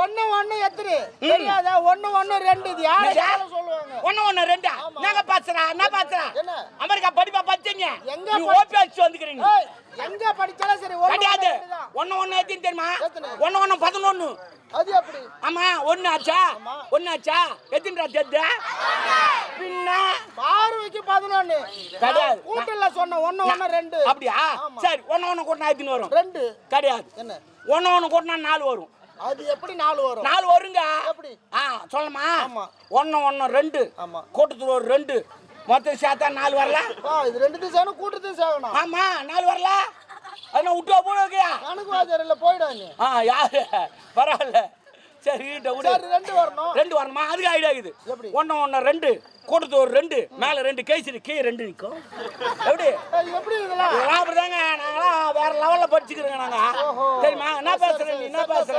ஒண்ணு ஒண்ணு எத்தனை தெரியாதா? ஒண்ணு ஒண்ணு ரெண்டு. இது யாரு சொல்லுவாங்க? ஒண்ணு ஒண்ணு ரெண்டா? நாங்க பாத்துறா என்ன பாத்துறா? அமெரிக்கா படிப்பா பச்சீங்க. எங்க நீ ஓபிஎஸ் வந்துக்கிறீங்க. எங்க படிச்சாலும் சரி கிடையாது. ஒண்ணு ஒண்ணு எத்தனை தெரியுமா? ஒண்ணு ஒண்ணு 11. அது எப்படி? ஆமா ஒண்ணு ஆச்சா? ஒண்ணு ஆச்சா? எத்தனைடா தெரியுது? பின்ன பார்வைக்கு 11 கிடையாது. கூட்டல்ல சொன்ன ஒண்ணு ஒண்ணு ரெண்டு. அப்படியா? சரி ஒண்ணு ஒண்ணு கூட்டினா எத்தனை வரும்? 2. கிடையாது. என்ன? ஒண்ணு ஒண்ணு கூட்டினா 4 வரும். அது எப்படி 4 வரும்? 4 வருங்க. எப்படி? சொல்லுமா? ஆமா. ஒண்ணு ஒண்ணு 2. ஆமா. கூட்டத்துல ஒரு 2. மொத்தம் சேர்த்தா 4 வரல? இது ரெண்டுத்தையும் சேரணும், கூட்டத்தையும் சேரணும். ஆமா 4 வரல? அண்ணா விட்டு போடுவியா? கணக்கு வாத்தியாரில் போயிடாங்க. யாரு? பரவாயில்ல. சரி விடு. 2 வரணும். 2 வரணுமா? அதுக்கு ஐடியா இருக்குது. எப்படி? ஒண்ணு ஒண்ணு 2. கூட்டத்து ஒரு 2. மேல 2 கேசரி கீழே 2 நிற்கும். எப்படி? எப்படி இதெல்லாம்? அப்படிதாங்க. நாங்களாம் வேற லெவல்ல படிச்சுக்கிறோங்க நாங்க. தெரியுமா? என்ன பேசுறேன்? நீ என்ன பேசுற?